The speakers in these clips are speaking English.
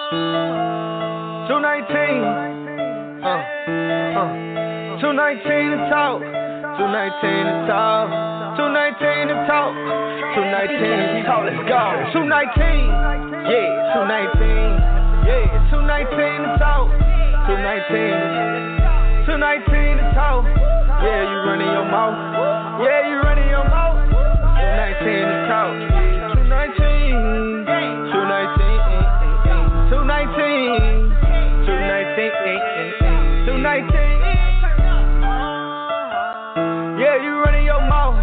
219. 219 to talk. 219 to talk. 219 to talk. 219 to talk. Let's go. 219. Yeah, 219. Yeah, 219 to talk. 219. 219 to talk. Yeah, you running your mouth. Yeah, you running your mouth. 219 to talk. 219. 219. 219. 219. Yeah, you running your mouth.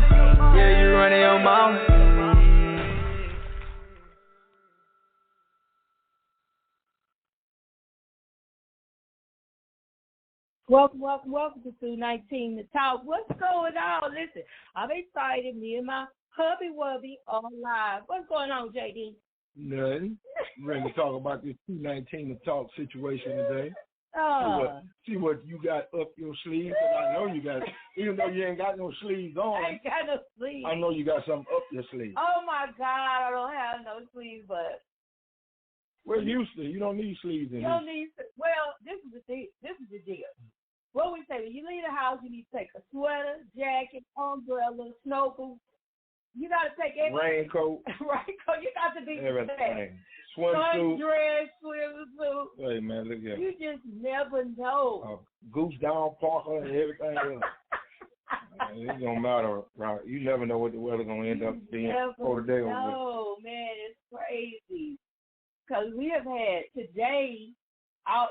Yeah, you running your mouth. Welcome to 219 to talk. What's going on? Listen, I'm excited. Me and my hubby wubby are live. What's going on, JD? Nothing. We're ready to talk about this 219 to talk situation today. See what you got up your sleeve. Cause I know you got, even though you ain't got no sleeves on. I ain't got no sleeves. I know you got something up your sleeve. Oh my God, I don't have no sleeves, but we're used to. You don't need sleeves in you don't need. Well, this is the deal. What we say, when you leave the house, you need to take a sweater, jacket, umbrella, snow boots. You got to take everything. Raincoat. Raincoat. You got to be everything. Swimsuit. Dress, swimsuit. Hey, man, look at you just never know. Goose down, parker, and everything else. It don't matter, right? You never know what the weather's going to end up being for the day. Oh, man, it's crazy. Because we have had today,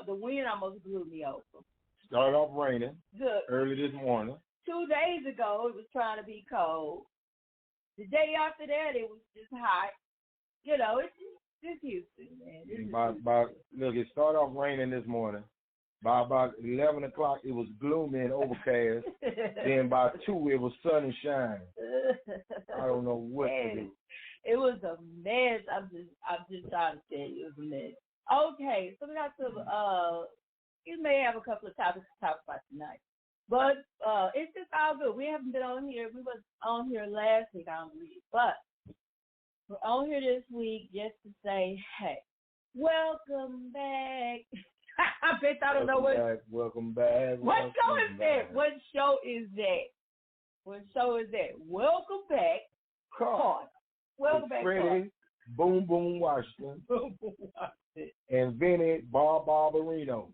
the wind almost blew me over. Started off raining Good. Early this morning. 2 days ago, it was trying to be cold. The day after that, it was just hot. You know, it's Houston, man. Look, it started off raining this morning. By about 11 o'clock, it was gloomy and overcast. Then by 2, it was sun and shine. I don't know what to do. It was a mess. I'm just trying to tell you, it was a mess. Okay, so we got to, you may have a couple of topics to talk about tonight. But it's just all good. We haven't been on here. We was on here last week, I don't believe. But we're on here this week just to say, hey, welcome back. I bet I don't know what. Welcome back. What show is that? What show is that? Welcome back, Carter. Welcome back, Freddie, Carter. Boom Boom Washington. And Vinny Barbarino.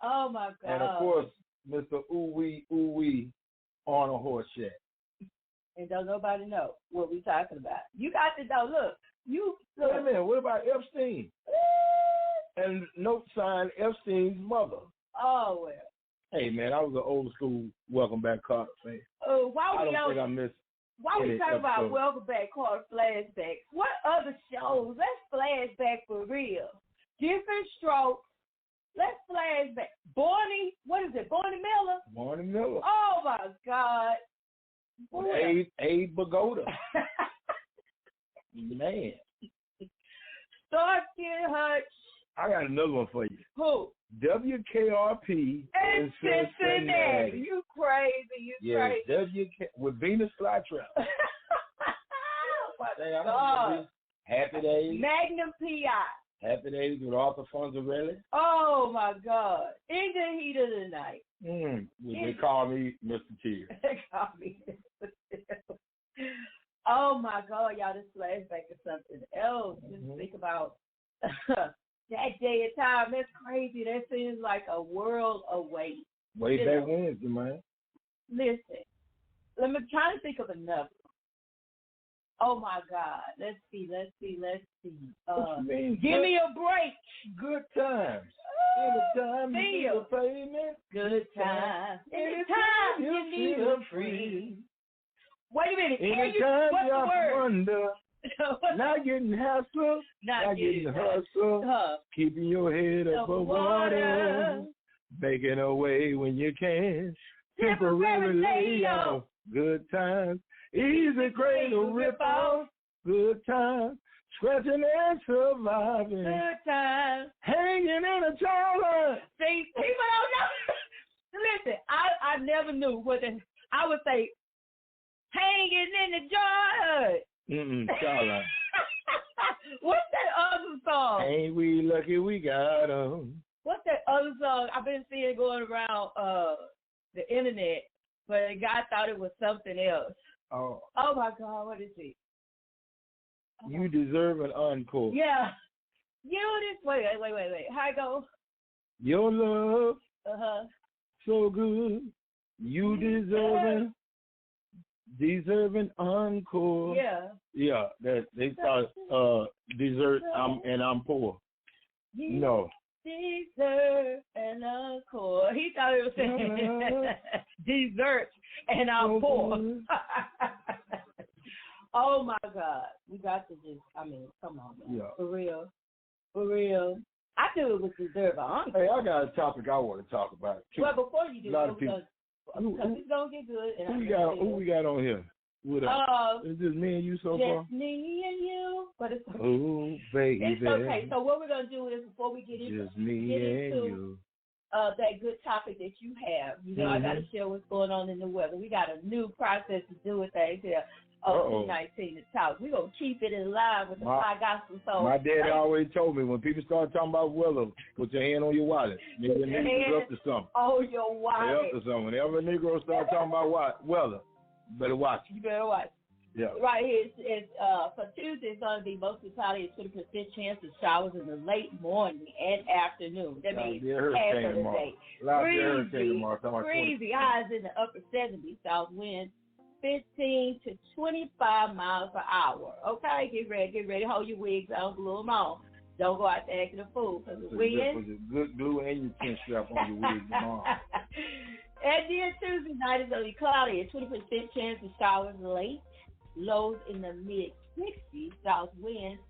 Oh, my God. And, of course, Mr. Ooh-wee Arnold Horseshack. And don't nobody know what we're talking about. You got to know. Look. Wait a minute. What about Epstein? And note sign Epstein's mother. Oh, well. Hey, man, I was an old school Welcome Back Carter fan. Why we talking about Welcome Back Carter flashbacks? What other shows? Let's flashback for real. Different strokes. Let's flashback. Barney, what is it? Barney Miller? Barney Miller. Oh, my God. Abe Pagoda. Man. Starsky and Hutch. I got another one for you. Who? WKRP in Cincinnati. You crazy. Crazy. With Venus Flytrap. Oh, God. Happy Days. Magnum P.I. Happy Days with Arthur Fonzarelli. Oh, my God. In the heat of the night. They call me Mr. Tear. They call me Mr. Tear. Oh, my God. Y'all, this flashback is something else. Just think about that day and time. That's crazy. That seems like a world away. Way back Wednesday, man. Listen, let me try to think of another. Oh, my God. Let's see. Give me a break. Good times. Anytime you need a payment. Good times. Anytime you need a free. Wait a minute. Anytime what's you the word? Wonder. Not getting hassled. Not getting hustled. Keeping your head above water. Making a way when you can. Temporarily lay off. Good times. Easy cradle rip off. Good times. Scratching and surviving. Good times. Hanging in a jar. See, people don't know. Listen, I never knew what I would say. Hanging in the jar. Charlotte. What's that other song? Ain't we lucky we got them? What's that other song? I've been seeing going around the internet, but a guy thought it was something else. Oh my God, what is it? You deserve an encore. Yeah. Wait. How it go? Your love, so good. You deserve an encore. Yeah. That they thought dessert. I'm poor. No. Dessert and encore. He thought it was saying dessert and I'm poor. Oh my God. We got to just, come on, man. Yeah. For real. I knew it was deserve an encore. Hey, I got a topic I want to talk about too. Well, before you do, because it's gonna get good. And who we got on here? With us? Is this me and you so far? Just me and you. But it's okay. Oh, baby. It's okay. So what we're gonna do is before we get into that good topic that you have, I got to share what's going on in the weather. We got a new process to do with things here. 19 to talk. We're going to keep it in line with the Fly Gospel Soul. My dad always told me when people start talking about weather, put your hand on your wallet. Nigga, up to something. Oh, your wallet. Up to something. Whenever a Negro start talking about weather, you better watch it. You better watch it. Yeah. Right here, it's for Tuesday, it's going to be mostly cloudy, 20% chance of showers in the late morning and afternoon. That means half of the day. Breezy, highs in the upper 70s, south wind 15 to 25 miles per hour. Okay, get ready. Hold your wigs on, glue them on. Don't go out there acting a fool because the wind. Good glue and you can't strap on your wigs tomorrow. And then Tuesday night is going to be cloudy, a 20% chance of showers late. Lows in the mid-60s, south winds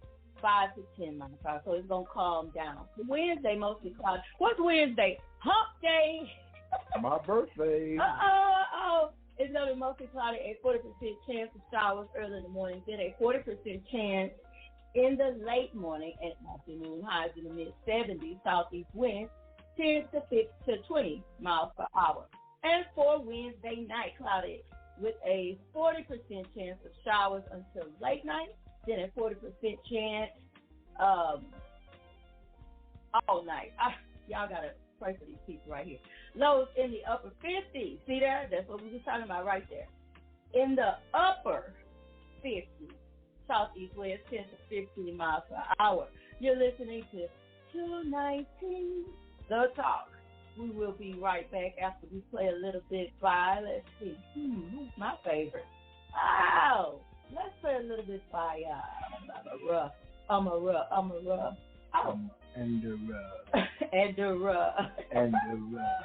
5 to 10 miles per hour. So it's going to calm down. Wednesday, mostly cloudy. What's Wednesday? Hump day. My birthday. It's going to be mostly cloudy, a 40% chance of showers early in the morning, then a 40% chance in the late morning and afternoon. Highs in the mid-70s, southeast winds 10 to 20 miles per hour. And for Wednesday night, cloudy with a 40% chance of showers until late night, then a 40% chance all night. Y'all got to pray for these people right here. Lows in the upper 50s. See there? That's what we were talking about right there. In the upper 50s, southeast winds 10 to 15 miles per hour. You're listening to 219 The Talk. We will be right back after we play a little bit by. Let's see. Who's my favorite? Oh, let's play a little bit by I'm a rough. Oh. And the rub. And the rub. And the rub.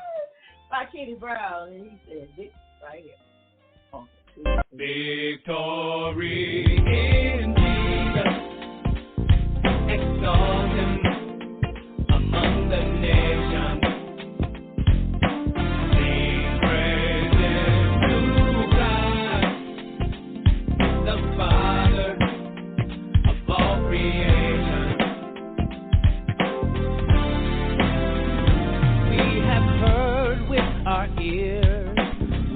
By Kenny Brown, and he said this right here. Victory in Jesus, exalt him among the nations. Sing praises to God, the Father of all creation. We have heard with our ears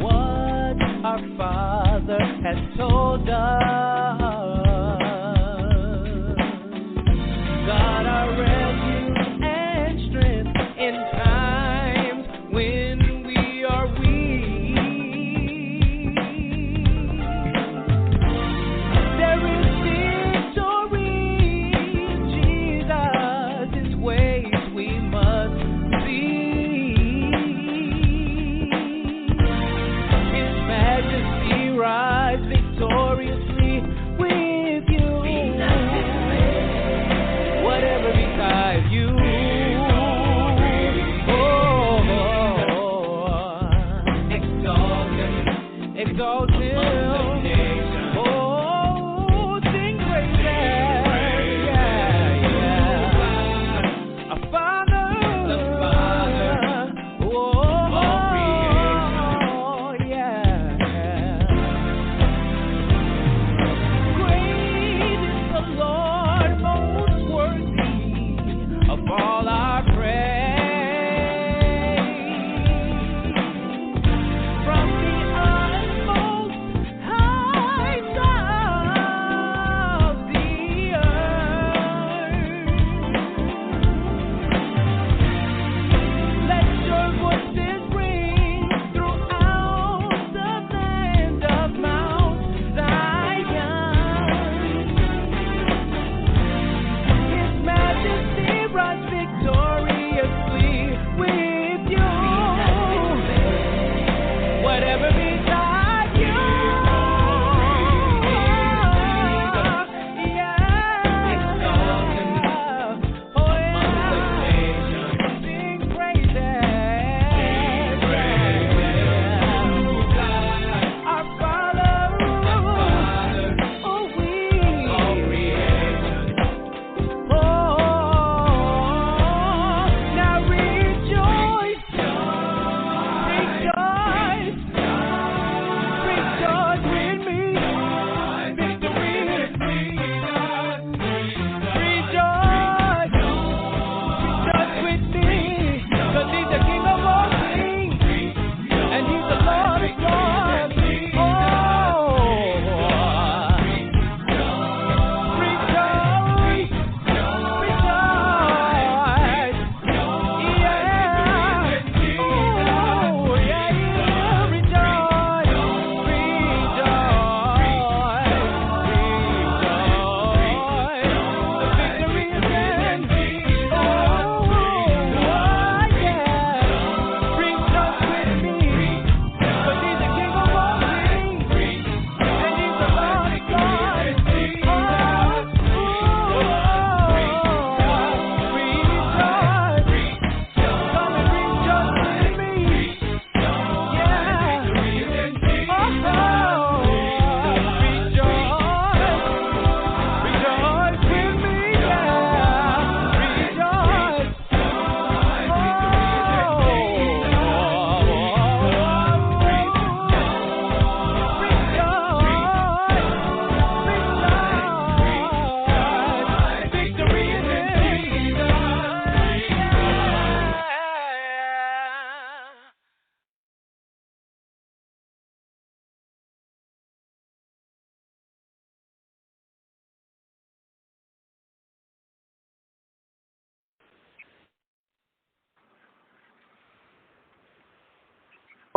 what our Father has told us.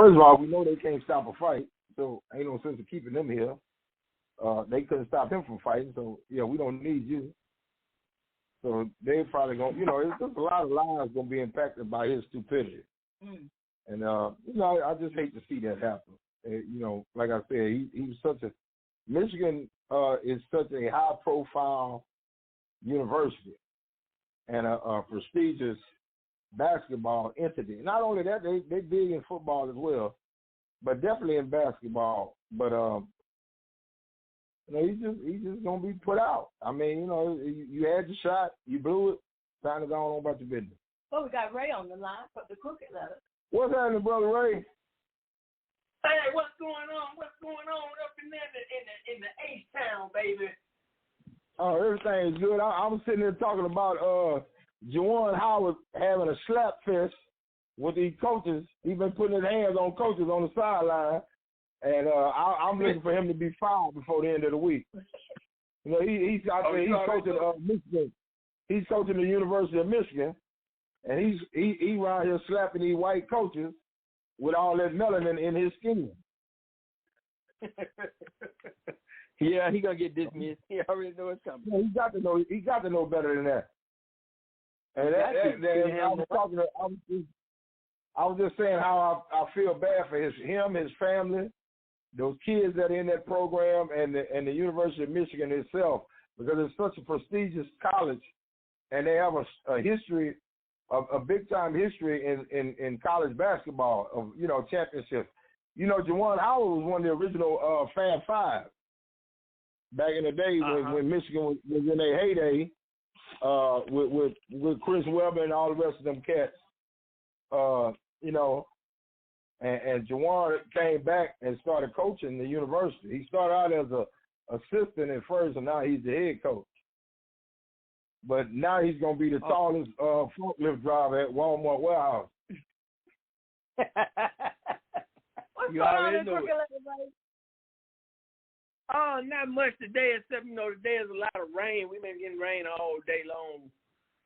first of all, we know they can't stop a fight, so ain't no sense of keeping them here. They couldn't stop him from fighting, so yeah, we don't need you. So they probably gonna, it's just a lot of lives gonna be impacted by his stupidity. Mm. And I just hate to see that happen. Like I said, he was such a Michigan is such a high profile university and a prestigious basketball entity. Not only that, they big in football as well, but definitely in basketball. But he's just gonna be put out. I mean, you had your shot, you blew it, time to go on about your business. Well, we got Ray on the line from the Crooked Letter. What's happening, brother Ray? Hey, what's going on? What's going on up in there in the H-Town, baby? Oh, everything is good. I was sitting there talking about Juwan Howard having a slap fest with these coaches. He's been putting his hands on coaches on the sideline, and I'm looking for him to be fired before the end of the week. He's coaching Michigan. He's coaching the University of Michigan, and he around here slapping these white coaches with all that melanin in his skin. Yeah, he gonna get dismissed. He already knows it's coming. Yeah, he got to know better than that. And I was just saying how I feel bad for him, his family, those kids that are in that program, and the University of Michigan itself, because it's such a prestigious college, and they have a history, a big time history in college basketball of championships. Juwan Howard was one of the original Fab Five back in the day when Michigan was in their heyday with Chris Webber and all the rest of them cats. And Juwan came back and started coaching the university. He started out as a assistant at first, and now he's the head coach. But now he's going to be the tallest forklift driver at Walmart warehouse. What's going on in Crooked Letter, buddy? Oh, not much today, except, today is a lot of rain. We've been getting rain all day long.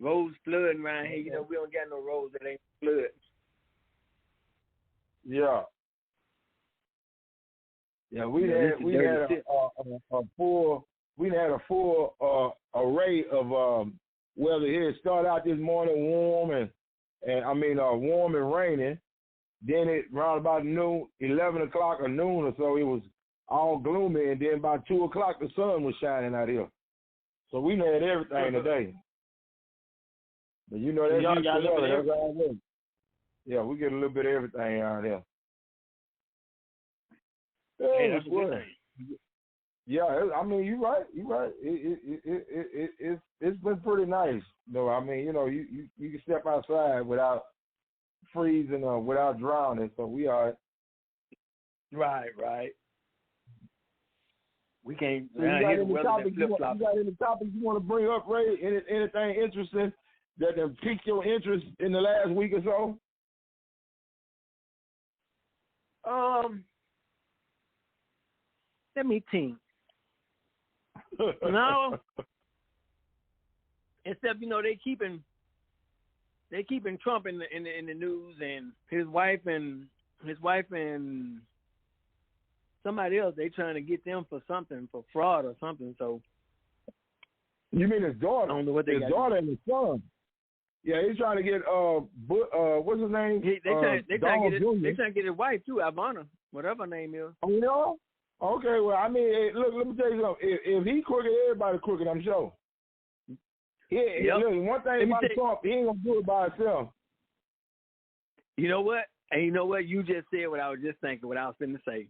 Roads flooding around here. We don't got no roads that ain't flooded. Yeah. Yeah, we had a full array of weather here. It started out this morning warm and raining. Then it around about noon, 11 o'clock or noon or so, it was all gloomy, and then by 2 o'clock the sun was shining out here. So we had everything today. But that's all it is. Yeah, we get a little bit of everything out here. Hey, that's good. Yeah, you're right. It's been pretty nice, though. You can step outside without freezing or without drowning, so we are. Right. We can't. So you got any topics you want to bring up, Ray? Anything interesting that have piqued your interest in the last week or so? Let me think. No. Except they keeping Trump in the news, and his wife and somebody else. They trying to get them for something, for fraud or something. So you mean his daughter? I don't know what his daughter and his son. Yeah, he's trying to get what's his name? They trying to get his wife too, Ivana, whatever her name is. Oh yeah. Okay, well, look, let me tell you something. If he crooked, everybody crooked, I'm sure. Yeah, look, one thing about Trump, he ain't gonna do it by himself. You know what? And you know what? You just said what I was just thinking, what I was finna say.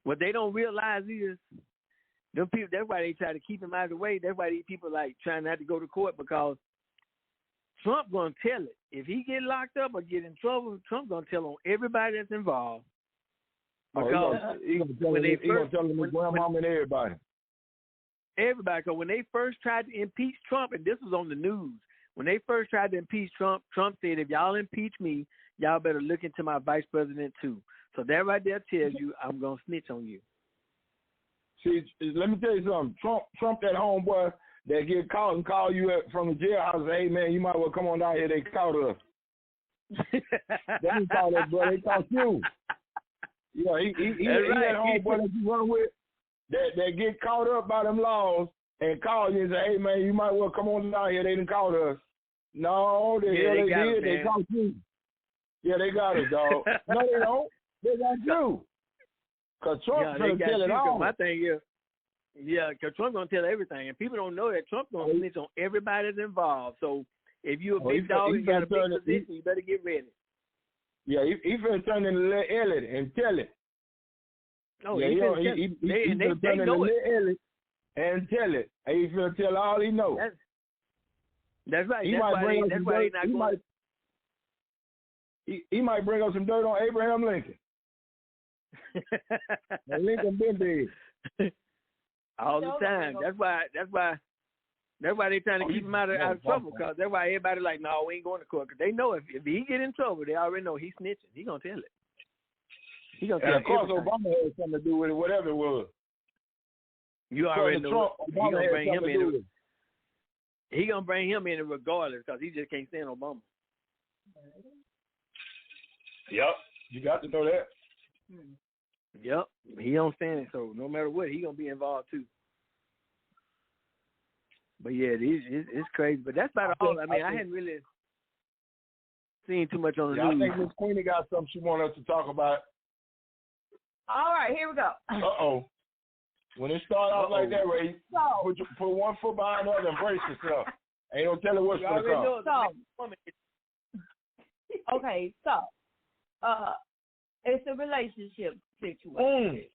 What they don't realize is them people. That's why they try to keep him out of the way. That's why these people trying not to go to court, because Trump gonna tell it. If he get locked up or get in trouble, Trump gonna tell on everybody that's involved. Because he gonna tell him his grandmama and everybody. Everybody, because when they first tried to impeach Trump, and this was on the news, when they first tried to impeach Trump, Trump said, if y'all impeach me, y'all better look into my vice president too. So that right there tells you I'm going to snitch on you. See, let me tell you something. Trump that homeboy that get caught and call you from the jailhouse and say, hey, man, you might well come on down here. They caught us. They didn't call us, bro. They caught you. Yeah, he that homeboy that you run with that get caught up by them laws and call you and say, hey, man, you might well come on down here. They didn't call us. No, they did. They caught you. Yeah, they got us, dog. No, they don't. They got you. Because Trump trying to tell it all. My thing is, because Trump going to tell everything. And people don't know that Trump going to snitch on everybody that's involved. So if you're a big dog, you got a big position, you better get ready. Yeah, he finna turn into Lil Elliot and tell it. No, they know it. Elliot and tell it. And he finna tell all he knows. That's right. He might bring up some dirt on Abraham Lincoln. And Lincoln been dead. All the time. That's why they trying to keep him out of trouble, because that's why everybody like, no, we ain't going to court. Because they know if he get in trouble, they already know he's snitching. He going to tell it. He going to tell it. Of course, Obama had something to do with it, whatever it was. You already know. He going to bring him in. He going to bring him in regardless, because he just can't stand Obama. Yep. You got to know that. Yep. He don't stand it, so no matter what, he going to be involved too. But yeah, it's crazy. But that's about all. I mean, I hadn't really seen too much on the news. I think Miss Queenie got something she wants us to talk about. All right, here we go. Uh-oh. When it start off like that, Ray, put one foot behind the other and brace yourself. Ain't no telling what's going to come. Okay, so it's a relationship situation.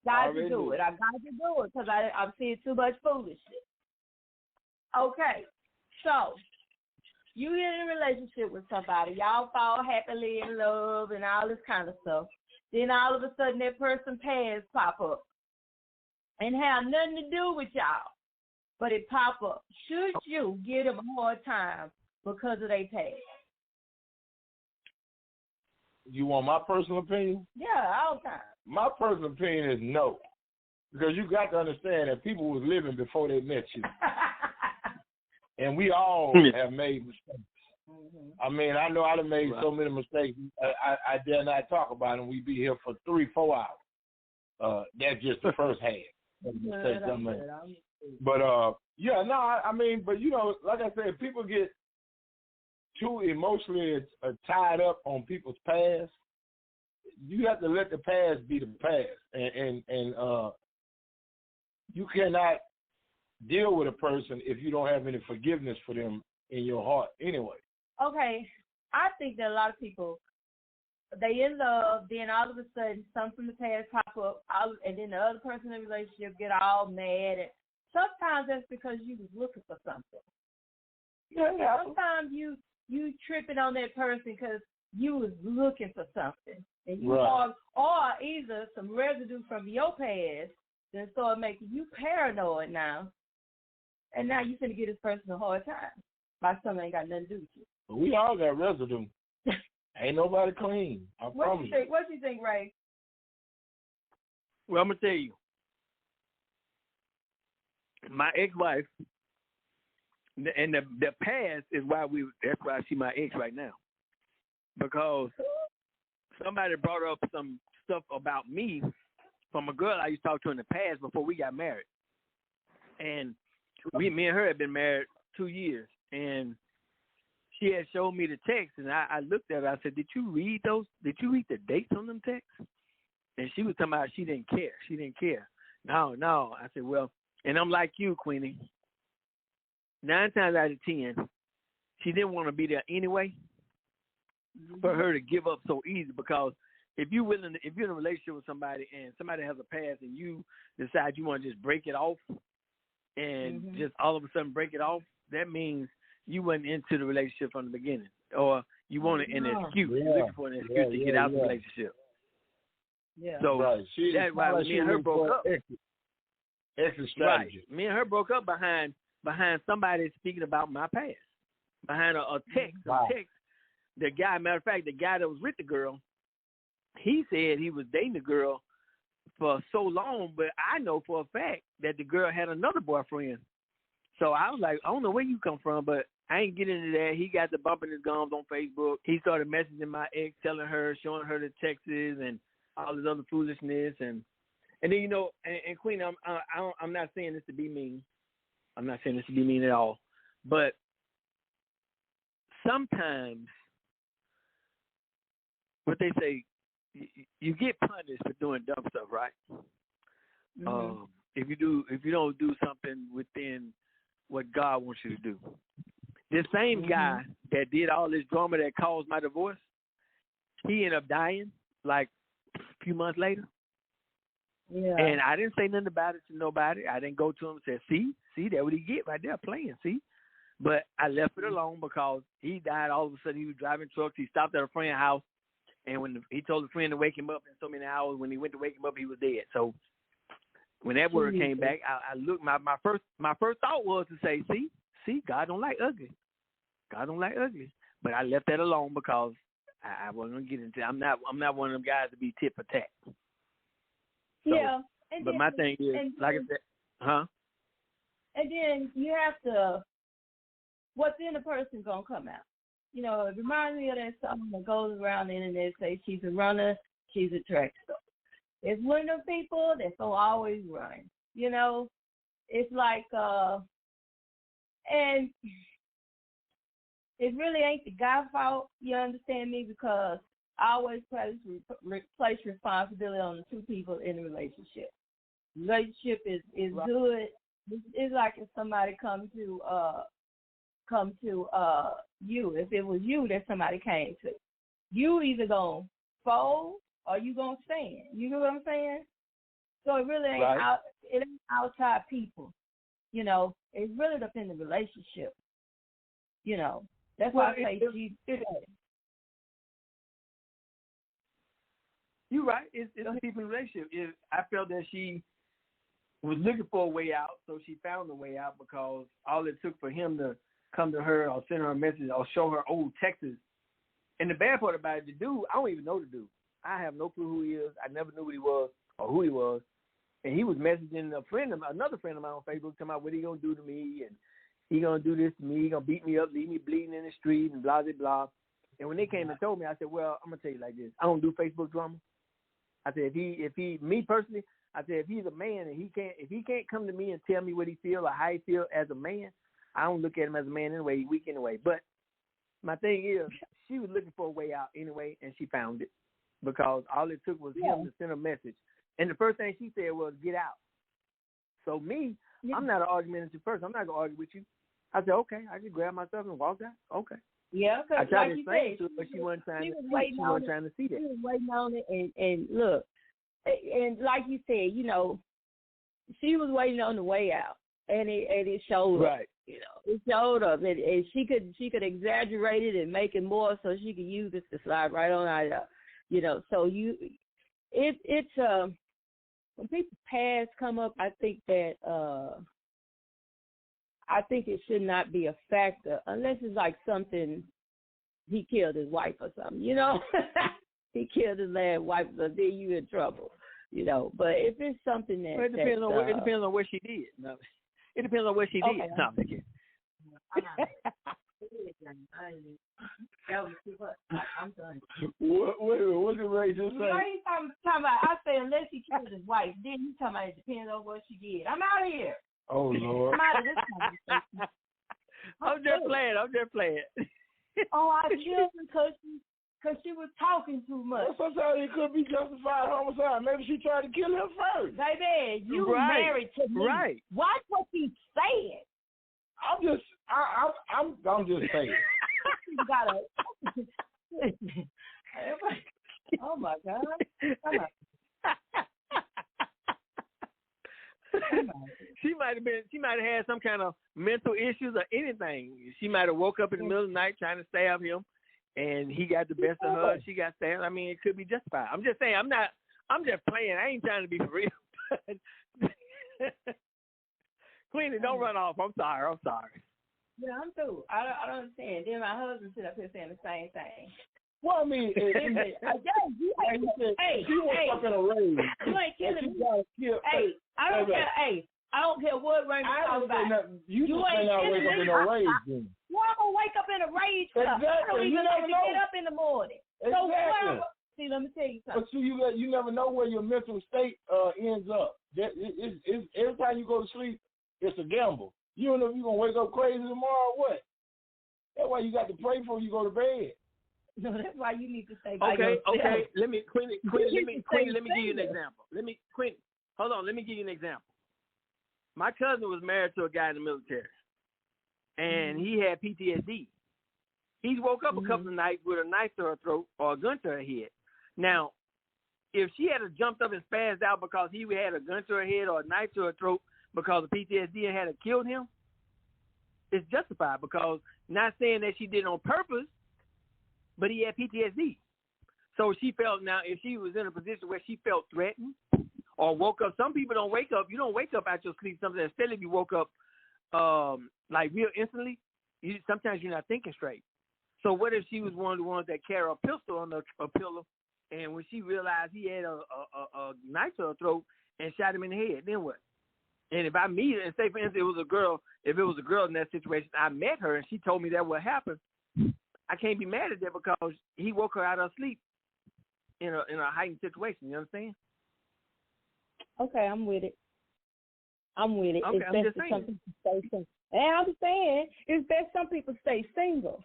Got to do it. I got to do it because I'm seeing too much foolishness. Okay, so you get in a relationship with somebody. Y'all fall happily in love and all this kind of stuff. Then all of a sudden that person's past pop up and have nothing to do with y'all, but it pop up. Should you give them a hard time because of their past? You want my personal opinion? Yeah, all the time. My personal opinion is no. Because you got to understand that people was living before they met you. And we all have made mistakes. I mean, I know I've made so many mistakes. I dare not talk about them. We'd be here for 3-4 hours. That's just the first half of the mistakes I made. But, I mean, but, you know, like I said, people get too emotionally tied up on people's past. You have to let the past be the past. And you cannot deal with a person if you don't have any forgiveness for them in your heart anyway. Okay, I think that a lot of people, they in love, then all of a sudden something from the past pop up, and then the other person in the relationship get all mad. And sometimes that's because you was looking for something. Yeah. Sometimes you tripping on that person because you was looking for something. And you or either some residue from your past that started making you paranoid now. And now you're going to give this person a hard time by something ain't got nothing to do with you. We all got residue. Ain't nobody clean. I promise you. What do you think, Ray? Well, I'm going to tell you. My ex-wife, and the past is that's why she's my ex right now. Because somebody brought up some stuff about me from a girl I used to talk to in the past before we got married. And me and her had been married 2 years, and she had showed me the text, and I looked at it. I said, "Did you read those? Did you read the dates on them texts?" And she was talking about she didn't care. She didn't care. No. I said, well, and I'm like you, Queenie. 9 times out of 10, she didn't want to be there anyway. For her to give up so easy, because if you're in a relationship with somebody and somebody has a past and you decide you want to just break it off, and just all of a sudden break it off, that means you went into the relationship from the beginning, or you wanted an excuse. You're looking for an excuse to get out of the relationship. Yeah. So that's why me and her broke up. Exit strategy. Right. Me and her broke up behind somebody speaking about my past, behind a text. Wow. A text. The guy, matter of fact, the guy that was with the girl, he said he was dating the girl for so long, but I know for a fact that the girl had another boyfriend. So I was like, I don't know where you come from, but I ain't getting into that. He got the bumping his gums on Facebook. He started messaging my ex, telling her, showing her the texts, and all this other foolishness, and then you know, and Queen, I'm not saying this to be mean. I'm not saying this to be mean at all, but sometimes what they say, you get punished for doing dumb stuff, right? Mm-hmm. If you don't do something within what God wants you to do. This same guy that did all this drama that caused my divorce, he ended up dying like a few months later. Yeah. And I didn't say nothing about it to nobody. I didn't go to him and say, see, that what he get right there playing, see? But I left it alone because he died. All of a sudden, he was driving trucks. He stopped at a friend's house, and when he told a friend to wake him up in so many hours, when he went to wake him up, he was dead. So when that word came back, I looked. My first thought was to say, see, God don't like ugly. God don't like ugly. But I left that alone because I wasn't gonna get into. I'm not one of them guys to be tit for tat. So, yeah. But my thing is, like I said, huh? And then you have to, what's in the person gonna come out. You know, it reminds me of that song that goes around the internet, say she's a runner, she's a track star. It's one of them people that's gonna always run. You know, it's like, and it really ain't the guy's fault. You understand me? Because I always place responsibility on the two people in the relationship. Relationship is right. Good. It's like if somebody come to you. If it was you that somebody came to, you either gonna fold or you gonna stand. You know what I'm saying? So it really ain't right. It ain't outside people. You know, it's really up in the relationship. You know, that's why I say Jesus. You're right. It's a people relationship. I felt that she was looking for a way out, so she found a way out because all it took for him to come to her or send her a message or show her old texts. And the bad part about it, the dude, I don't even know the dude. I have no clue who he is. I never knew what he was or who he was. And he was messaging another friend of mine on Facebook, talking about what he gonna do to me, and he gonna do this to me. He gonna beat me up, leave me bleeding in the street, and blah blah blah. And when they came and told me, I said, well, I'm gonna tell you like this. I don't do Facebook drama. I said, if he, me personally, I said, if he's a man and if he can't come to me and tell me what he feel or how he feel as a man, I don't look at him as a man anyway. He's weak anyway. But my thing is, she was looking for a way out anyway, and she found it because all it took was him to send a message. And the first thing she said was, get out. So me, I'm not an argumentative person. I'm not going to argue with you. I said, okay. I just grabbed myself and walked out. Okay. Yeah, I tried like to explain to her, but she wasn't trying to see that. She was waiting on it, and look, and like you said, you know, she was waiting on the way out, and it showed up. Right. You know, it showed up, and she could exaggerate it and make it more so she could use it to slide right on out. You know, so it's when people past come up, I think that it should not be a factor unless it's like something he killed his wife or something, you know. He killed his last wife, so then you in trouble, you know. But if it's something that it depends on what she did. No, it depends on what she did. No, I'm kidding. I'm done. What did Ray just say? He's talking about, I say unless he killed his wife, then he's talking about it depends on what she did. I'm out of here. Oh, Lord. I'm out of this conversation. I'm just playing. Oh, I killed her because she was talking too much. Well, sometimes it could be justified homicide. Maybe she tried to kill him first. Baby, you married to me. Right. Watch what he's saying. I'm just saying. You gotta. Oh my God. She might have had some kind of mental issues or anything. She might have woke up in the middle of the night trying to stab him, and he got the best of her. She got stabbed. I mean, it could be justified. I'm just saying. I'm just playing. I ain't trying to be for real. Queenie, don't run off. I'm sorry. Yeah, I'm through. I don't understand. Then my husband sit up here saying the same thing. Well, I mean, she was up in a rage. You ain't killing me. Hey, I don't care. Hey, I don't care what range you're talking about. You ain't wake up in a rage. Then. Well, I'm gonna wake up in a rage. Exactly. I don't even like to get up in the morning. Exactly. See, let me tell you something. But see, you never know where your mental state ends up. It's every time you go to sleep, it's a gamble. You don't know if you're going to wake up crazy tomorrow or what. That's why you got to pray before you go to bed. No, that's why you need to stay by yourself. Okay. Let me give you an example. Let me give you an example. My cousin was married to a guy in the military, and he had PTSD. He's woke up a couple of nights with a knife to her throat or a gun to her head. Now, if she had jumped up and spazzed out because he had a gun to her head or a knife to her throat because of PTSD and had killed him, it's justified, because not saying that she did it on purpose, but he had PTSD. So she felt, now if she was in a position where she felt threatened or woke up, some people don't wake up. You don't wake up out your sleep. Sometimes instead of you woke up like real instantly, sometimes you're not thinking straight. So what if she was one of the ones that carry a pistol on a pillow, and when she realized he had a knife to her throat and shot him in the head, then what? And if I meet her, and say for instance if it was a girl in that situation, I met her and she told me that what happened, I can't be mad at that because he woke her out of sleep in a heightened situation. You understand? Okay, I'm with it. Okay, it's I'm best just for saying. some people to stay single. And I'm saying it's best some people stay single.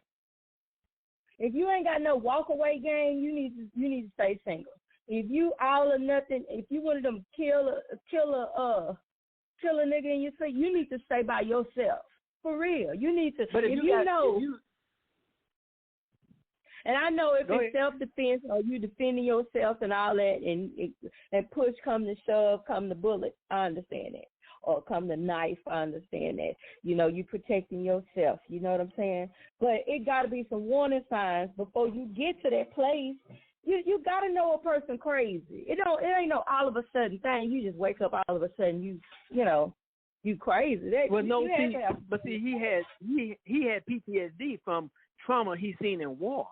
If you ain't got no walk away game, you need to stay single. If you all or nothing, if you one of them kill a nigga in your sleep, you need to stay by yourself. For real. You need to. But and I know if it's self-defense or you defending yourself and all that, and push come to shove, come to bullet, I understand that. Or come to knife, I understand that. You know, you protecting yourself. You know what I'm saying? But it got to be some warning signs before you get to that place. You got to know a person crazy. It ain't no all of a sudden thing. You just wake up all of a sudden you crazy. He had PTSD from trauma he seen in war.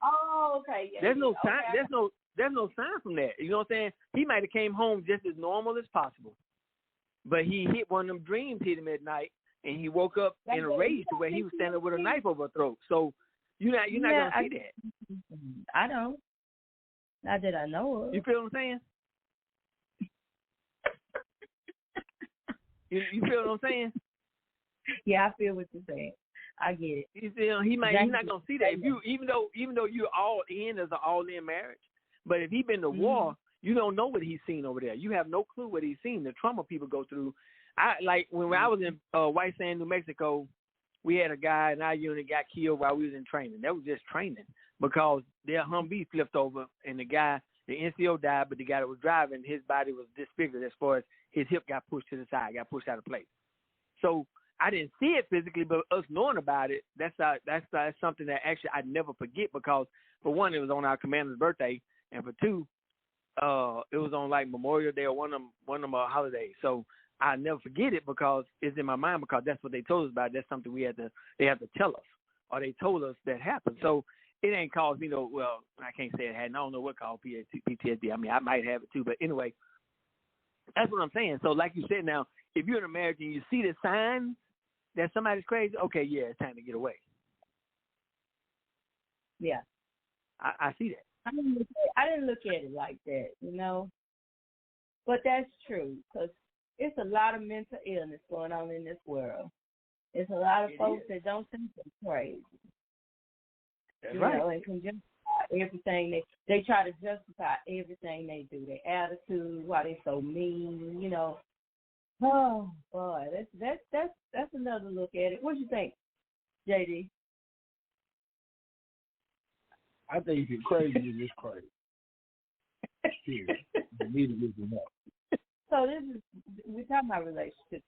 Oh, okay. Yeah, there's no sign. There's no sign from that. You know what I'm saying? He might have came home just as normal as possible, but he hit one of them dreams hit him at night, and he woke up in a rage to where he was standing with a knife over her throat. So you're not gonna see that. I don't. Not that I know of. You feel what I'm saying? You feel what I'm saying? Yeah, I feel what you're saying. I get it. He's not gonna see that. If you even though you're all in as an all in marriage, but if he been to war, you don't know what he's seen over there. You have no clue what he's seen. The trauma people go through. When I was in White Sand, New Mexico, we had a guy in our unit got killed while we was in training. That was just training because their Humvee flipped over and the NCO died, but the guy that was driving, his body was disfigured as far as his hip got pushed to the side, got pushed out of place. So I didn't see it physically, but us knowing about it, that's something that actually I never forget because, for one, it was on our commander's birthday, and for two, it was on like Memorial Day or one of them holidays. So I never forget it because it's in my mind because that's what they told us about. That's something they have to tell us, or they told us that happened. So it ain't caused me well, I can't say it hadn't. I don't know what caused PTSD. I mean, I might have it too, but anyway, that's what I'm saying. So like you said, now if you're in a marriage and you see the signs that somebody's crazy, okay, yeah, it's time to get away. Yeah, I see that. I didn't look at it like that, you know, but that's true because it's a lot of mental illness going on in this world. There's a lot of folks that don't think they're crazy. That's you right. know, and can justify everything they try to justify everything they do, their attitude, why they so mean, you know. Oh boy, that's another look at it. What do you think, JD? I think if you're crazy, you're just crazy. You need to listen up. So we're talking about relationships.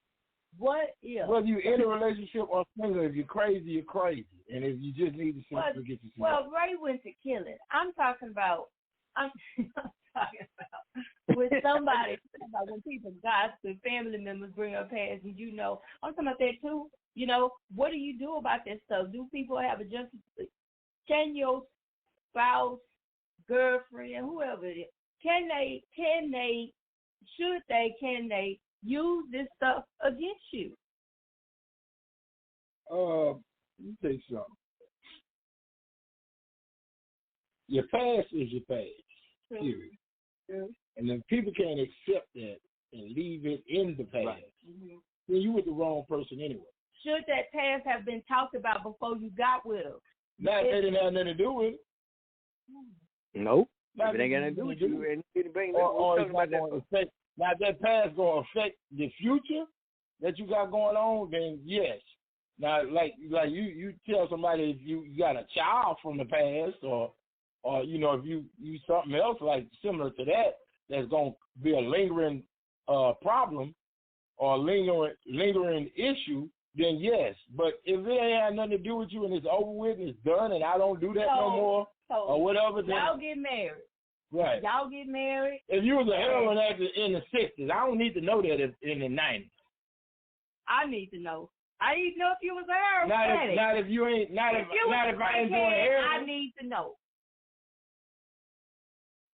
What if? Whether you're in a relationship or single, if you're crazy, you're crazy. And if you just need to simply get yourself. Well, Ray went to killing. I'm talking about with somebody, when people gossip, family members bring up past, and you know, I'm talking about that too. You know, what do you do about that stuff? Do people have a justice? Can your spouse, girlfriend, whoever it is, can they use this stuff against you? Let me tell you something. Your past is your past. Period. And if people can't accept that and leave it in the past, then you with the wrong person anyway. Should that past have been talked about before you got with them? Now, they didn't have nothing to do with it. Nope. If it ain't got nothing to do with you, and it bring or it's not going to affect. Now, if that past going to affect the future that you got going on, then yes. Now, like you tell somebody if you got a child from the past, or you know, if you something else like similar to that that's going to be a lingering problem or lingering issue, then yes. But if it ain't had nothing to do with you and it's over with and it's done and I don't do that no more or whatever, then y'all get married. Right. Y'all get married. If you was a heroin addict in the 60s, I don't need to know that in the 90s. I need to know. I need to know if you was a heroin addict. Not if you ain't. Not if I ain't doing heroin. I need to know.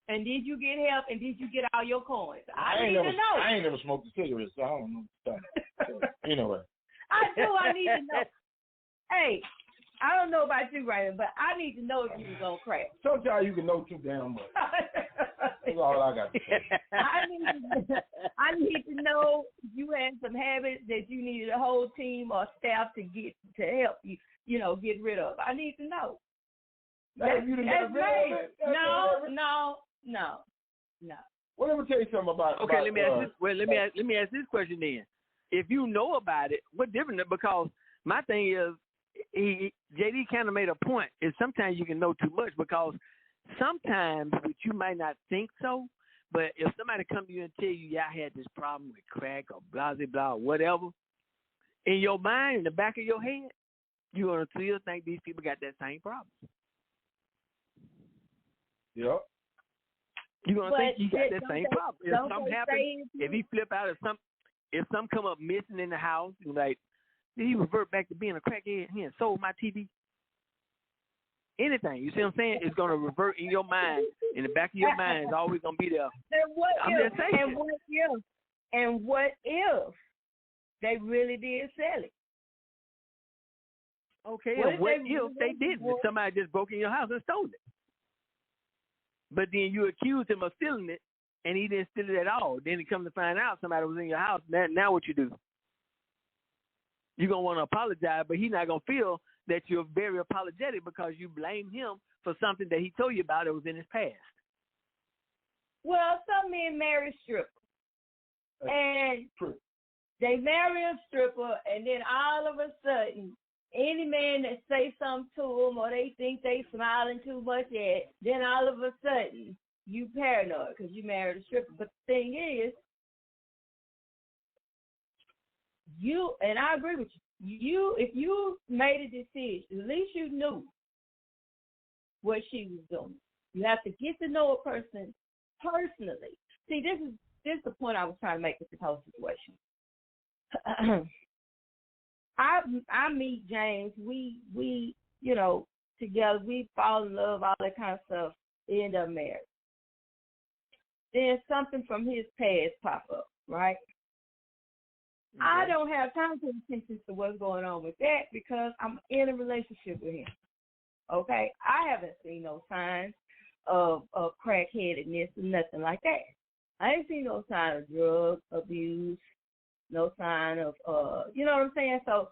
And did you get help? And did you get all your coins? I need to know. I ain't never smoked a cigarette, so I don't know. So, anyway. I need to know. Hey, I don't know about you, Raymond, but I need to know if you was on crack. Sometimes you can know too damn much. That's all I got to say. I need to know you had some habits that you needed a whole team or staff to help you, get rid of. I need to know. That's great. No. Well, let me tell you something about. Okay, let me ask this. Well, let me ask this question then. If you know about it, what different? Because my thing is, JD kind of made a point. Is sometimes you can know too much because sometimes, which you might not think so, but if somebody come to you and tell you, yeah, I had this problem with crack or blah, blah, blah, whatever, in your mind, in the back of your head, you're going to still think these people got that same problem. Yep. You're going to think you got that same problem. If something happens, if he flip out, if some come up missing in the house, like, did he revert back to being a crackhead? He had sold my TV. Anything, you see what I'm saying? It's going to revert in your mind. In the back of your mind, it's always going to be there. And what if they really did sell it? Okay, what if they didn't? Somebody just broke in your house and stole it. But then you accused him of stealing it, and he didn't steal it at all. Then he come to find out somebody was in your house. Now what you do? You're going to want to apologize, but he's not going to feel that you're very apologetic because you blame him for something that he told you about that was in his past. Well, some men marry strippers. And they marry a stripper, and then all of a sudden, any man that say something to them or they think they smiling too much at, then all of a sudden, you paranoid because you married a stripper. But the thing is, and I agree with you, if you made a decision, at least you knew what she was doing. You have to get to know a person personally. See, this is the point I was trying to make with this whole situation. I meet James, we together, we fall in love, all that kind of stuff, end up married. Then something from his past pop up, right? Okay. I don't have time to attention to what's going on with that because I'm in a relationship with him. Okay? I haven't seen no signs of crackheadedness or nothing like that. I ain't seen no sign of drug abuse, no sign of you know what I'm saying? So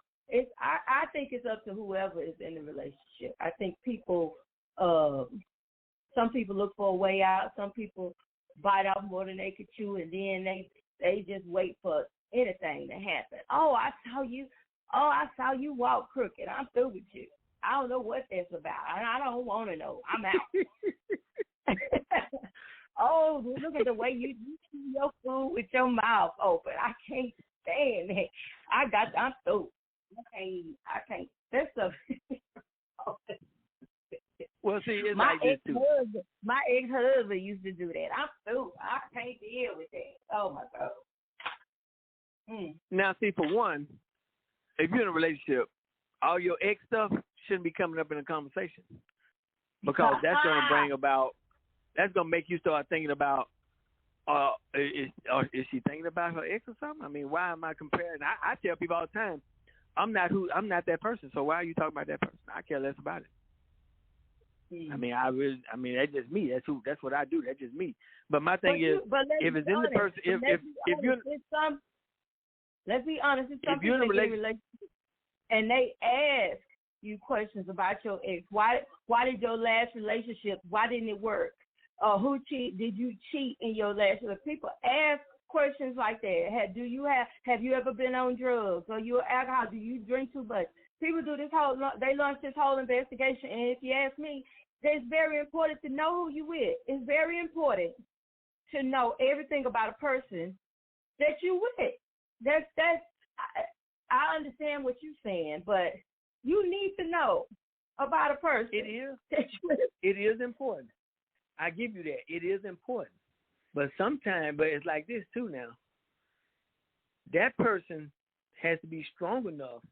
I think it's up to whoever is in the relationship. I think people some people look for a way out, some people bite off more than they could chew, and then they just wait for anything to happen. I saw you walk crooked. I'm through with you. I don't know what that's about. I don't want to know. I'm out. Look at the way you chew your food with your mouth open. I can't stand that. I'm through. I can't. That's a. Well, see, it's my like this too. My ex-husband used to do that. I'm through. I can't deal with that. Oh my God. Now, see, for one, if you're in a relationship, all your ex stuff shouldn't be coming up in a conversation because that's going to bring about. That's going to make you start thinking about. Is she thinking about her ex or something? I mean, why am I comparing? I tell people all the time, I'm not that person. So why are you talking about that person? I care less about it. I mean, that's just me. That's what I do. That's just me. But my thing is, if it's in the person, if you're, let's be honest. If you're in a relationship and they ask you questions about your ex, why did your last relationship? Why didn't it work? Who cheat? Did you cheat in your last relationship? People ask questions like that. Have you ever been on drugs? Or you alcohol? Do you drink too much? People do they launch this whole investigation, and if you ask me, it's very important to know who you with. It's very important to know everything about a person that you with. I understand what you're saying, but you need to know about a person. It is important. I give you that. It is important. But it's like this too now. That person has to be strong enough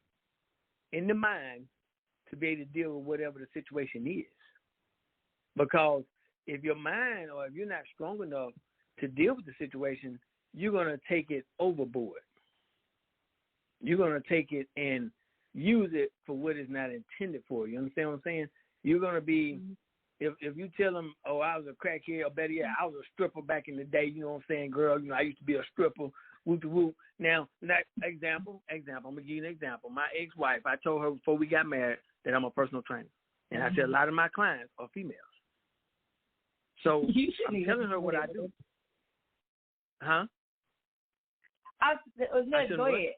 in the mind to be able to deal with whatever the situation is. Because if your mind or if you're not strong enough to deal with the situation, you're going to take it overboard. You're going to take it and use it for what it's not intended for. You understand what I'm saying? You're going to be, if you tell them, oh, I was a crackhead, or better yet, I was a stripper back in the day, you know what I'm saying, girl, I used to be a stripper, whoop-de-whoop. Now, example, I'm going to give you an example. My ex-wife, I told her before we got married that I'm a personal trainer. And I said a lot of my clients are females. So I'm telling her what I do. Huh? Go ahead.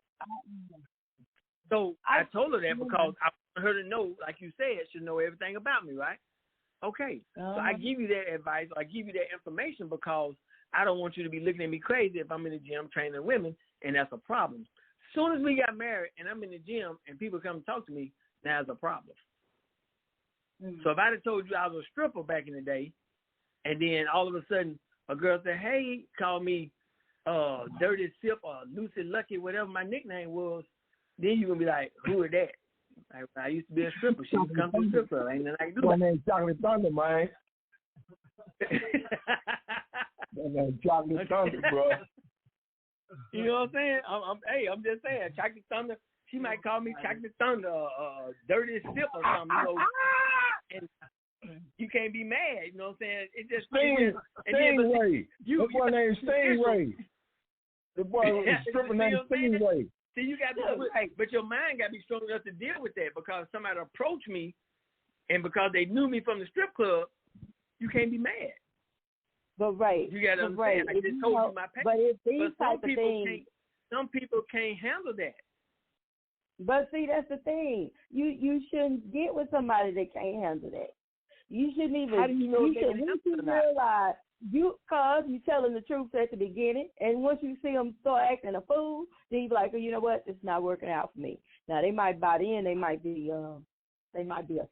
So I told her that because I want her to know, like you said, she know everything about me, right? Okay. So I give you that advice, or I give you that information because I don't want you to be looking at me crazy if I'm in the gym training women, and that's a problem. As soon as we got married and I'm in the gym and people come and talk to me, now it's a problem. So if I'd have told you I was a stripper back in the day, and then all of a sudden a girl said, hey, call me Dirty Sip or Lucy Lucky, whatever my nickname was, then you're going to be like, who is that? I used to be a stripper. She used to come to the strip club. Ain't nothing I can do. My name's Chocolate Thunder, man. My name's Chocolate Thunder, bro. You know what I'm saying? I'm just saying, Chocolate Thunder. She might call me Chocolate Thunder or Dirty Sip or something, and you can't be mad, you know what I'm saying? It's just Stingray. The boy named Stingray. The boy was a stripper named Stingray. See, you got to, but your mind got to be strong enough to deal with that because somebody approached me, and because they knew me from the strip club, you can't be mad. But you got to understand. I just told you my pain. But some people can't handle that. But see, that's the thing. You shouldn't get with somebody that can't handle that. You shouldn't even. How do you know you should realize because you tell them the truth at the beginning, and once you see them start acting a fool, then you be like, oh, you know what, it's not working out for me. Now they might buy in, they might be a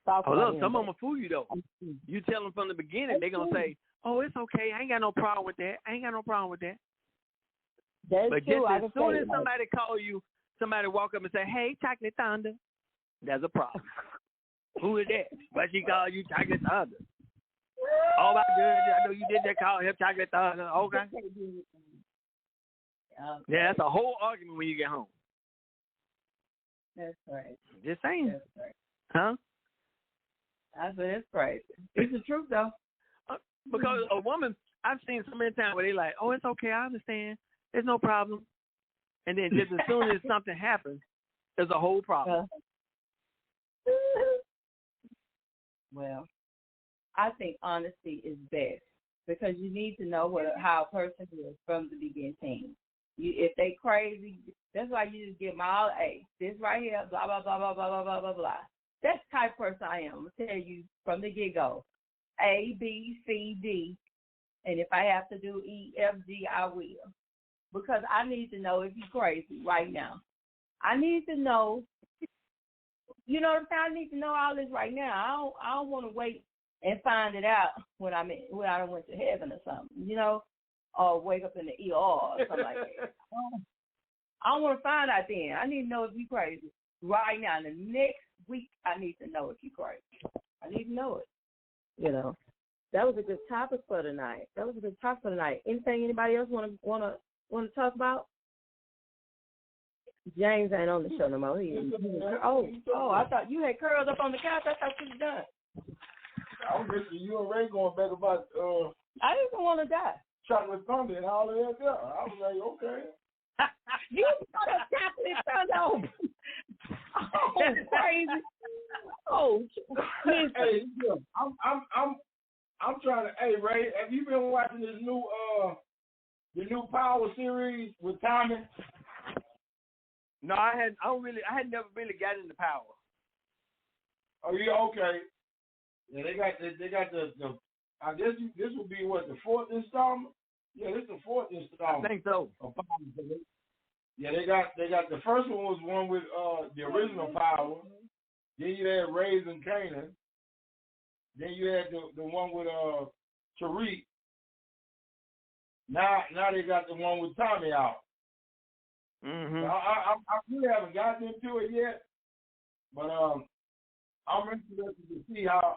stalker. Oh look, some of them will fool you though. You tell them from the beginning, they're gonna say, oh, it's okay, I ain't got no problem with that. That's but true. Just as soon as somebody call you, somebody walk up and say, hey, Chocolate Thunder, that's a problem. Who is that? Why she call you Chocolate Thunder? Oh my goodness, I know you did that, call him Chocolate Thunder. Okay. Yeah, that's a whole argument when you get home. That's right. Just saying. That's right. Huh? I said it's crazy. It's the truth though. Because a woman, I've seen so many times where they like, oh, it's okay, I understand. There's no problem. And then just as soon as something happens, there's a whole problem. Well, I think honesty is best because you need to know how a person is from the beginning. If they crazy, that's why you just give them all A. This right here, blah, blah, blah, blah, blah, blah, blah, blah, blah. That's the type of person I am. I'm going to tell you from the get-go. A, B, C, D. And if I have to do E, F, G, I will. Because I need to know if you're crazy right now. I need to know, you know what I'm saying? I need to know all this right now. I don't want to wait and find it out when I went to heaven or something, you know, or wake up in the ER or something like that. I don't want to find out then. I need to know if you're crazy right now. In the next week, I need to know if you're crazy. I need to know it. You know, that was a good topic for tonight. Anything anybody else want to talk about? James ain't on the show no more. Oh, I thought you had curled up on the couch. I thought you was done. I'm missing you and Ray going back about I didn't want to die. Chocolate Thunder and all of that. Yeah. I was like, okay. You put a Chocolate Thunder on. Oh, crazy. Oh, listen. Hey, I'm trying to. Hey, Ray, have you been watching this new the new Power series with Tommy? No, I had never really got into Power. Oh, yeah, okay. Yeah, they got the I guess this would be what, the fourth installment? Yeah, this is the fourth installment. I think so. Yeah, they got the first one was one with the original Power. Then you had Raising Kanan. Then you had the one with Tariq. Now they got the one with Tommy out. Mm-hmm. I really haven't gotten into it yet, but I'm interested to see how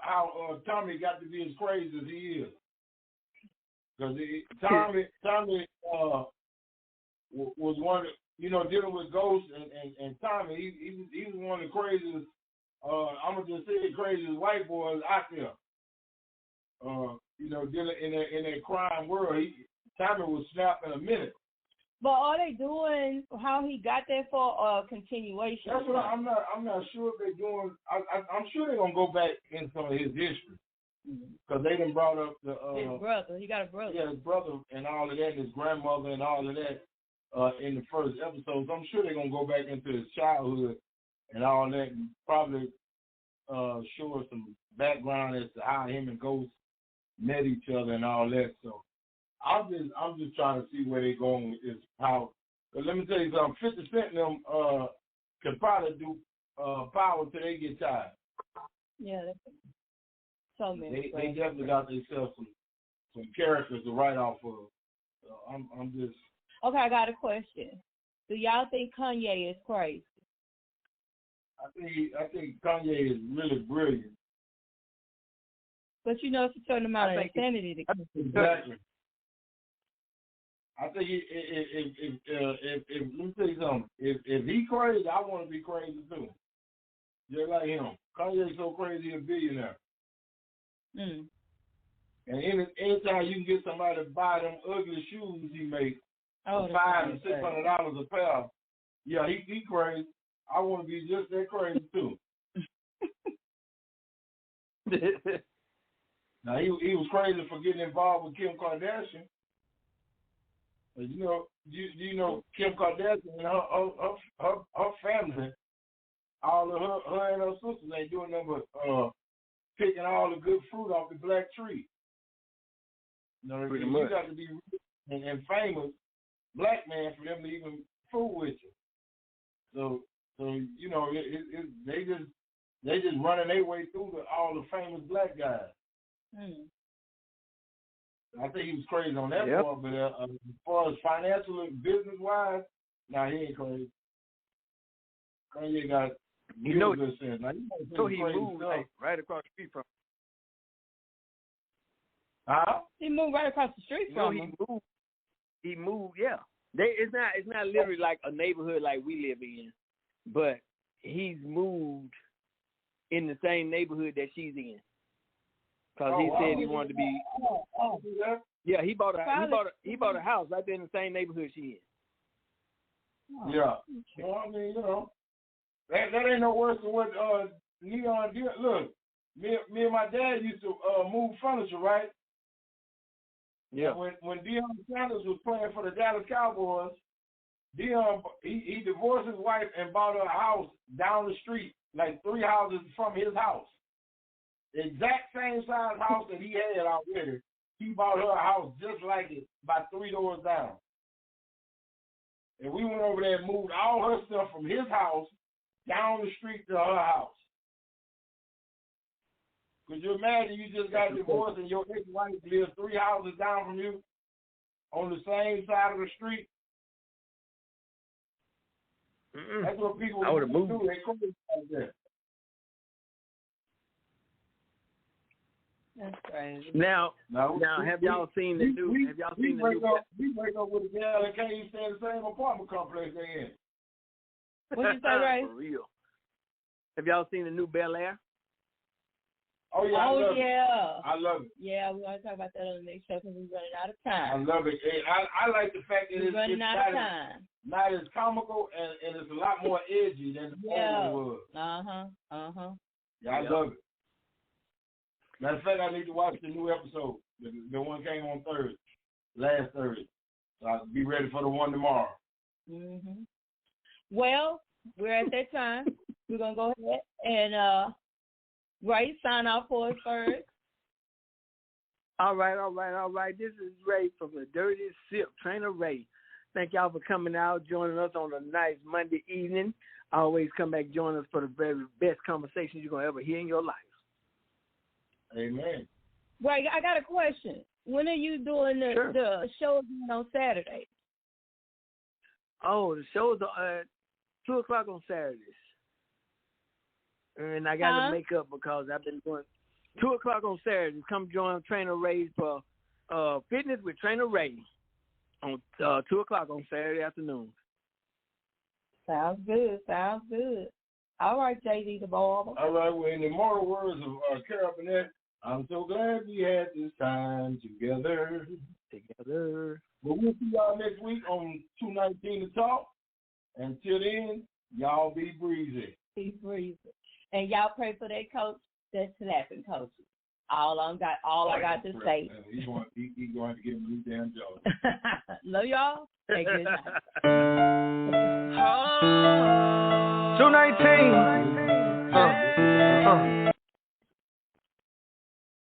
Tommy got to be as crazy as he is. Because Tommy was one of, dealing with ghosts and Tommy, he was one of the craziest, I'm going to just say craziest white boys out there. Dealing in that crime world. Tommy was snapped in a minute. But are they doing how he got there for a continuation? That's what I'm not sure if they're doing. I'm sure they're gonna go back in some of his history because they done brought up his brother. He got a brother. Yeah, his brother and all of that, his grandmother and all of that in the first episodes. I'm sure they're gonna go back into his childhood and all that, and probably show us some background as to how him and Ghost met each other and all that. So. I'm just trying to see where they're going with this Power. But let me tell you something. 50 Cent and them can probably do Power till they get tired. Yeah, that's so many. They definitely got themselves some characters to write off of. So I'm just. Okay, I got a question. Do y'all think Kanye is crazy? I think Kanye is really brilliant. But it's a certain amount of insanity that comes. Exactly. I think if let me tell you something, if he crazy, I want to be crazy too. Just like him. Kanye's so crazy, a billionaire. Mm. And anytime you can get somebody to buy them ugly shoes he makes for $500 and $600 a pair, yeah, he crazy. I want to be just that crazy too. Now he was crazy for getting involved with Kim Kardashian. You know Kim Kardashian and her family, all of her and her sisters ain't doing nothing but picking all the good fruit off the black tree. You got to be rich and famous black man for them to even fool with you. So they just running their way through all the famous black guys. Mm. I think he was crazy on that part, but as far as financial and business-wise, he ain't crazy. Kanye got good sense. Now, he moved right across the street from him. Huh? He moved right across the street from him. He moved, yeah. It's not literally like a neighborhood like we live in, but he's moved in the same neighborhood that she's in. Because he said he wanted to be. Yeah, he bought a house right there in the same neighborhood she is. Yeah. Well, I mean, that ain't no worse than what Neon did. Look, me and my dad used to move furniture, right? Yeah. When Deion Sanders was playing for the Dallas Cowboys, Deion he divorced his wife and bought her a house down the street, like 3 houses from his house. The exact same size house that he had already. He bought her a house just like it, about 3 doors down. And we went over there and moved all her stuff from his house down the street to her house. Could you imagine you just got divorced and your ex-wife lives 3 houses down from you on the same side of the street? Mm-mm. That's what people do. They crazy like that. That's crazy. Now, have y'all seen the new? Have y'all seen the new? We break up with a gal that can't even stay in the same apartment complex they in. What you say, Ray? For real. Have y'all seen the new Bel Air? Oh, yeah. I love it. Yeah, we're going to talk about that on the next show because we're running out of time. I love it. I like the fact that we're running out of time. Not as comical and it's a lot more edgy than the old one was. Yeah, I love it. Matter of fact, I need to watch the new episode. The one came on last Thursday. So I'll be ready for the one tomorrow. Mm-hmm. Well, we're at that time. We're going to go ahead and Ray, sign off for us first. All right. This is Ray from the Dirty Sip, Trainer Ray. Thank y'all for coming out, joining us on a nice Monday evening. Always come back, join us for the very best conversations you're going to ever hear in your life. Amen. Ray, I got a question. When are you doing the show on Saturday? Oh, the show's 2 o'clock on Saturdays. And I got to make up because I've been doing 2 o'clock on Saturdays. Come join Trainer Ray for Fitness with Trainer Ray on 2 o'clock on Saturday afternoon. Sounds good. All right, JD the Barber. All right, well, in the immortal words of Carol Burnett, I'm so glad we had this time together. But we'll see y'all next week on 219 to Talk. Until then, y'all be breezy. And y'all pray for that coach that's slapping coaches. All I got to say. He's going to get a new damn job. Love y'all. Hey, good night. 219.